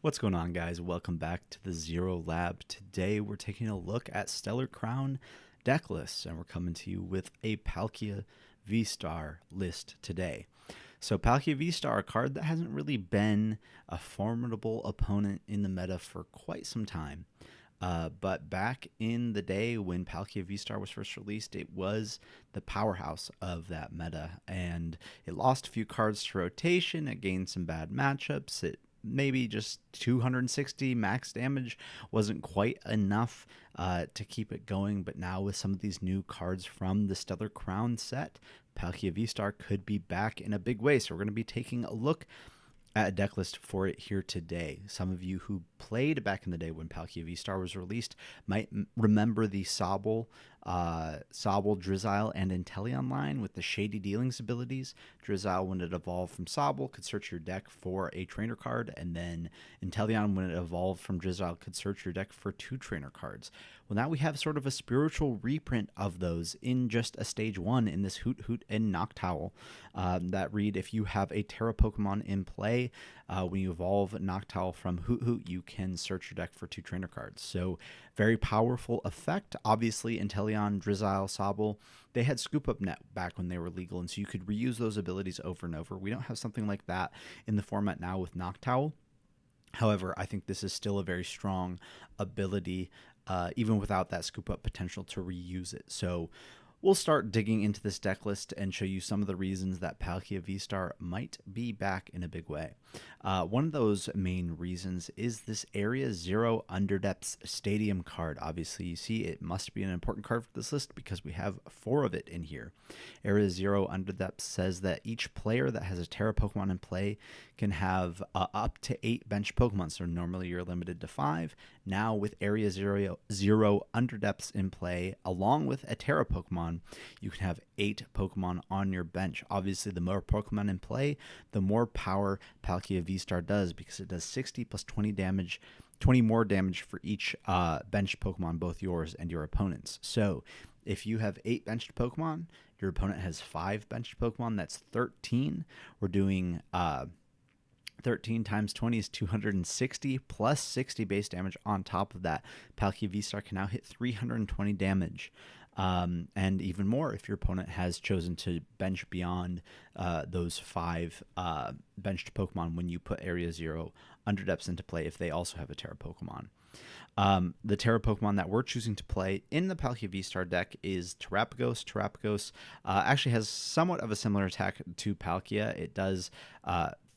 What's going on, guys? Welcome back to the Zero Lab. Today we're taking a look at Stellar Crown deck lists, and we're coming to you with a Palkia VSTAR list today. So Palkia VSTAR, a card that hasn't really been a formidable opponent in the meta for quite some time. But back in the day when Palkia VSTAR was first released, it was the powerhouse of that meta, and it lost a few cards to rotation. It gained some bad matchups. It maybe just 260 max damage wasn't quite enough to keep it going. But now with some of these new cards from the Stellar Crown set, Palkia VSTAR could be back in a big way. So we're going to be taking a look at a deck list for it here today. Some of you who played back in the day when Palkia VSTAR was released might remember the Sobble, Drizzile, and Inteleon line with the Shady Dealings abilities. Drizzile, when it evolved from Sobble, could search your deck for a trainer card, and then Inteleon, when it evolved from Drizzile, could search your deck for 2 trainer cards. Well, now we have sort of a spiritual reprint of those in just a stage 1 in this Hoot Hoot and Noctowl that read, if you have a Terra Pokemon in play, when you evolve Noctowl from Hoot Hoot, you can search your deck for 2 trainer cards. So very powerful effect. Obviously, Inteleon, Drizzile, Sobble, they had Scoop Up Net back when they were legal, and so you could reuse those abilities over and over. We don't have something like that in the format now with Noctowl. However, I think this is still a very strong ability, even without that scoop up potential to reuse it. So we'll start digging into this deck list and show you some of the reasons that Palkia VSTAR might be back in a big way. One of those main reasons is this Area Zero Underdepths Stadium card. Obviously, you see it must be an important card for this list because we have 4 of it in here. Area Zero Underdepths says that each player that has a Terra Pokemon in play can have up to 8 bench Pokemon. So normally you're limited to 5. Now with Area Zero Underdepths in play, along with a Terra Pokemon, you can have 8 Pokemon on your bench. Obviously, the more Pokemon in play, the more power Palkia VSTAR does, because it does 60 plus 20 damage, 20 more damage for each benched Pokemon, both yours and your opponent's. So if you have 8 benched Pokemon, your opponent has 5 benched Pokemon, that's 13. We're doing 13 times 20 is 260 plus 60 base damage on top of that. Palkia VSTAR can now hit 320 damage. And even more if your opponent has chosen to bench beyond those 5 benched Pokemon when you put Area Zero Underdepths into play, if they also have a Terra Pokemon. The Terra Pokemon that we're choosing to play in the Palkia VSTAR deck is Terapagos. Terapagos actually has somewhat of a similar attack to Palkia. It does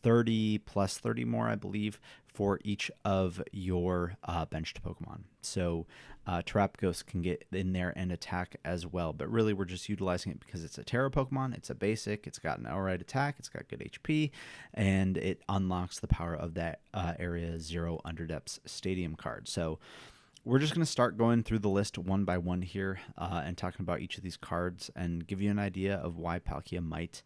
30 plus 30 more, I believe, for each of your benched Pokemon. So Terapagos can get in there and attack as well. But really, we're just utilizing it because it's a Terra Pokemon. It's a basic. It's got an alright attack. It's got good HP. And it unlocks the power of that Area Zero Underdepths Stadium card. So we're just going to start going through the list one by one here and talking about each of these cards and give you an idea of why Palkia might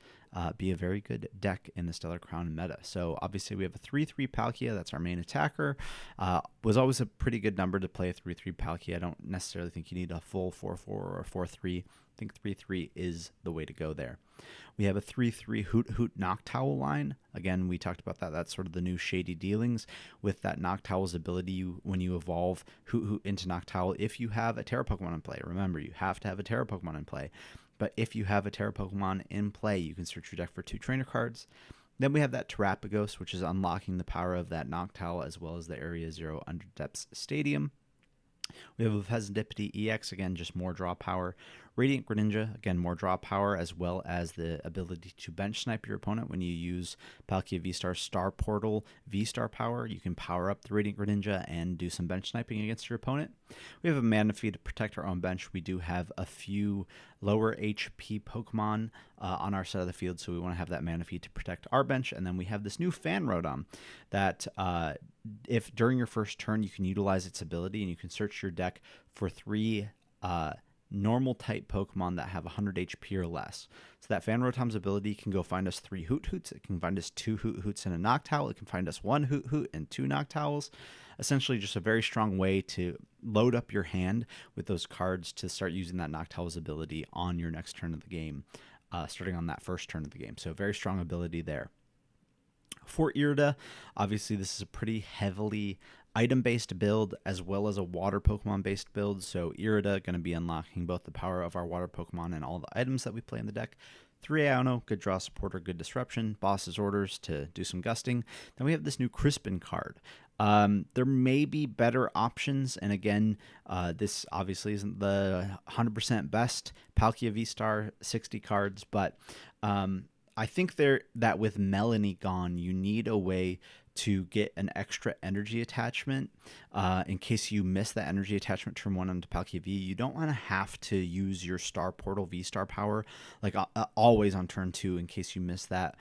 be a very good deck in the Stellar Crown meta. So obviously we have a 3-3 Palkia. That's our main attacker. Was always a pretty good number to play a 3-3 Palkia. I don't necessarily think you need a full 4-4 or 4-3. I think 3-3 is the way to go there. We have a 3-3 Hoot Hoot Noctowl line. Again, we talked about that. That's sort of the new Shady Dealings with that Noctowl's ability when you evolve Hoot Hoot into Noctowl. If you have a Terra Pokemon in play, remember, you have to have a Terra Pokemon in play. But if you have a Terra Pokemon in play, you can search your deck for 2 trainer cards. Then we have that Terapagos, which is unlocking the power of that Noctowl as well as the Area Zero Underdepths Stadium. We have a Fezandipiti EX, again, just more draw power. Radiant Greninja, again, more draw power, as well as the ability to bench snipe your opponent when you use Palkia VSTAR Star Portal VSTAR power. You can power up the Radiant Greninja and do some bench sniping against your opponent. We have a Manaphy to protect our own bench. We do have a few lower HP Pokemon on our side of the field, so we want to have that Manaphy to protect our bench. And then we have this new Fan Rotom that if during your first turn you can utilize its ability and you can search your deck for 3 normal type Pokemon that have 100 HP or less. So that Fan Rotom's ability can go find us 3 Hoot Hoots. It can find us 2 Hoot Hoots and a Noctowl. It can find us 1 Hoot Hoot and 2 Noctowls. Essentially just a very strong way to load up your hand with those cards to start using that Noctowl's ability on your next turn of the game, starting on that first turn of the game. So very strong ability there. For Irida, obviously this is a pretty heavily item-based build as well as a water Pokemon-based build, so Irida going to be unlocking both the power of our water Pokemon and all the items that we play in the deck. 3 Iono, good draw supporter, good disruption, boss's orders to do some gusting. Then we have this new Crispin card. There may be better options, and again, this obviously isn't the 100% best Palkia VSTAR 60 cards, but I think that with Melanie gone, you need a way to get an extra energy attachment in case you miss that energy attachment turn 1 onto Palkia V. You don't want to have to use your Star Portal V-Star power like always on turn 2 in case you miss that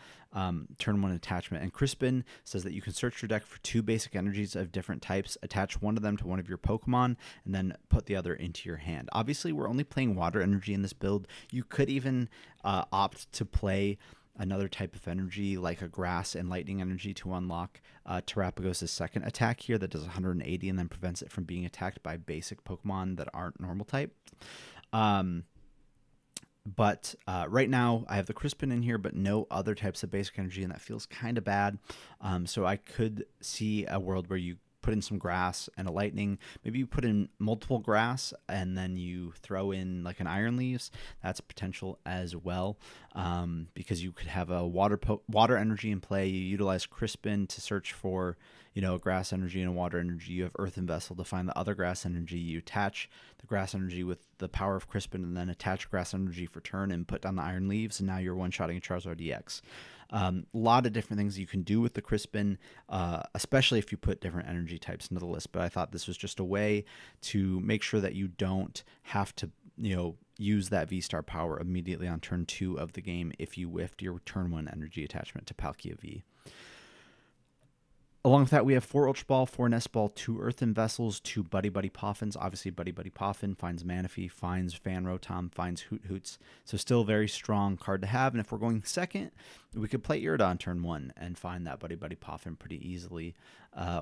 turn 1 attachment. And Crispin says that you can search your deck for 2 basic energies of different types, attach one of them to one of your Pokemon, and then put the other into your hand. Obviously, we're only playing water energy in this build. You could even opt to play another type of energy like a grass and lightning energy to unlock Terapagos' second attack here that does 180 and then prevents it from being attacked by basic Pokemon that aren't normal type. But right now I have the Crispin in here, but no other types of basic energy, and that feels kind of bad. So I could see a world where you put in some grass and a lightning. Maybe you put in multiple grass and then you throw in like an iron leaves. That's potential as well, because you could have a water energy in play. You utilize Crispin to search for, a grass energy and a water energy. You have Earthen Vessel to find the other grass energy. You attach the grass energy with the power of Crispin and then attach grass energy for turn and put down the iron leaves, and now you're one-shotting a Charizard EX. A lot of different things you can do with the Crispin, especially if you put different energy types into the list. But I thought this was just a way to make sure that you don't have to, use that V-Star power immediately on turn 2 of the game if you whiffed your turn 1 energy attachment to Palkia V. Along with that, we have 4 Ultra Ball, 4 Nest Ball, 2 Earthen Vessels, 2 Buddy Buddy Poffins. Obviously, Buddy Buddy Poffin finds Manaphy, finds Fan Rotom, finds Hoot Hoots. So still a very strong card to have. And if we're going second, we could play Irida on turn 1 and find that Buddy Buddy Poffin pretty easily.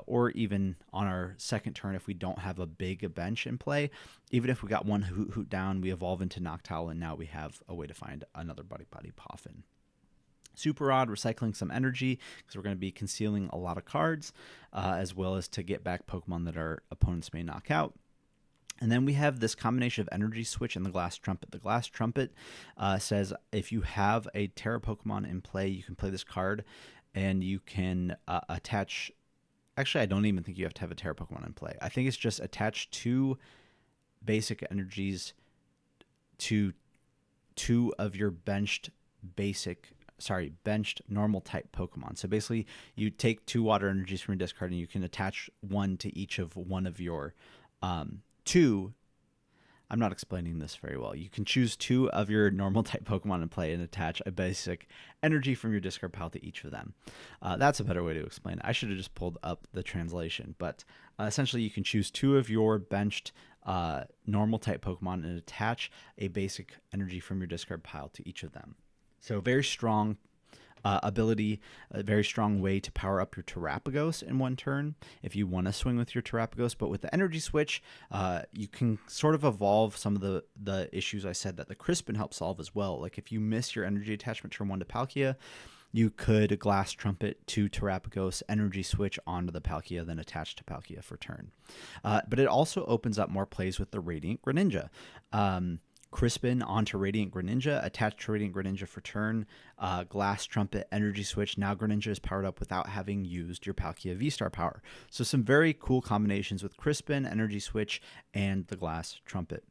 Or even on our second turn, if we don't have a big bench in play, even if we got one Hoot Hoot down, we evolve into Noctowl, and now we have a way to find another Buddy Buddy Poffin. Super Odd, recycling some energy because we're going to be concealing a lot of cards, as well as to get back Pokemon that our opponents may knock out. And then we have this combination of Energy Switch and the Glass Trumpet. The Glass Trumpet says if you have a Terra Pokemon in play, you can play this card and you can attach... Actually, I don't even think you have to have a Terra Pokemon in play. I think it's just attach 2 basic energies to 2 of your benched normal type Pokemon. So basically you take 2 water energies from your discard and you can attach 1 to each of one of your 2. I'm not explaining this very well. You can choose 2 of your normal type Pokemon in play and attach a basic energy from your discard pile to each of them. That's a better way to explain it. I should have just pulled up the translation, but essentially you can choose 2 of your benched normal type Pokemon and attach a basic energy from your discard pile to each of them. So very strong ability, a very strong way to power up your Terapagos in one turn if you want to swing with your Terapagos. But with the Energy Switch, you can sort of evolve some of the issues I said that the Crispin helps solve as well. Like if you miss your energy attachment turn 1 to Palkia, you could Glass Trumpet to Terapagos, Energy Switch onto the Palkia, then attach to Palkia for turn. But it also opens up more plays with the Radiant Greninja. Crispin onto Radiant Greninja, attached to Radiant Greninja for turn, Glass Trumpet, Energy Switch. Now Greninja is powered up without having used your Palkia V-Star power. So some very cool combinations with Crispin, Energy Switch, and the Glass Trumpet.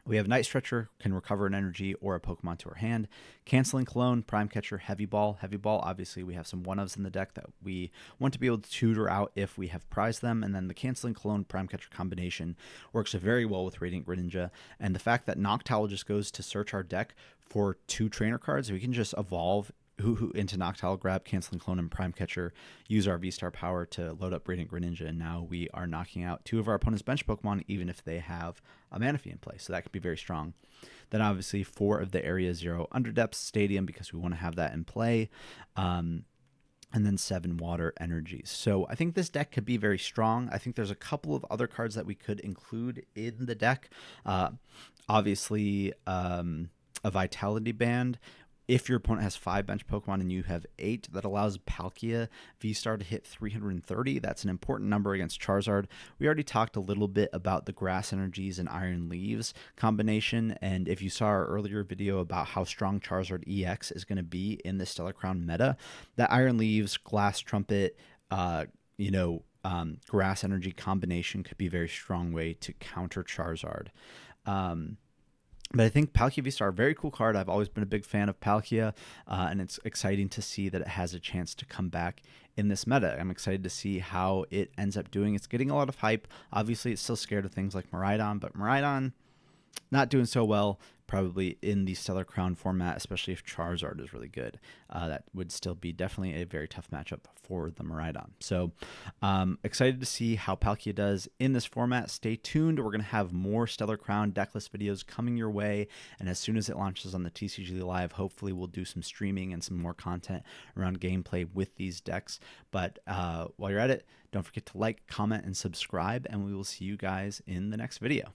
We have Night Stretcher, can recover an energy or a Pokemon to our hand. Canceling Cologne, Prime Catcher, Heavy Ball. Heavy Ball, obviously we have some 1-ofs in the deck that we want to be able to tutor out if we have prized them. And then the Canceling Cologne, Prime Catcher combination works very well with Radiant Greninja. And the fact that Noctowl just goes to search our deck for 2 trainer cards, we can just evolve into Noctowl, grab Canceling Clone and Prime Catcher, use our V-Star power to load up Radiant Greninja, and now we are knocking out 2 of our opponent's bench Pokemon, even if they have a Manaphy in play. So that could be very strong. Then obviously 4 of the Area 0 Underdepths Stadium, because we want to have that in play. And then 7 water energies. So I think this deck could be very strong. I think there's a couple of other cards that we could include in the deck. Obviously, a Vitality Band. if your opponent has 5 bench Pokemon and you have 8, that allows Palkia VSTAR to hit 330. That's an important number against Charizard. We already talked a little bit about the Grass Energies and Iron Leaves combination, and if you saw our earlier video about how strong Charizard EX is going to be in the Stellar Crown meta, that Iron Leaves, Glass Trumpet, Grass Energy combination could be a very strong way to counter Charizard. But I think Palkia VSTAR, a very cool card. I've always been a big fan of Palkia, and it's exciting to see that it has a chance to come back in this meta. I'm excited to see how it ends up doing. It's getting a lot of hype. Obviously, it's still scared of things like Miraidon, but Miraidon not doing so well probably in the Stellar Crown format, especially if Charizard is really good. That would still be definitely a very tough matchup for the Miraidon. So excited to see how Palkia does in this format. Stay tuned. We're going to have more Stellar Crown decklist videos coming your way, and as soon as it launches on the TCG Live, hopefully we'll do some streaming and some more content around gameplay with these decks. But while you're at it, don't forget to like, comment, and subscribe, and we will see you guys in the next video.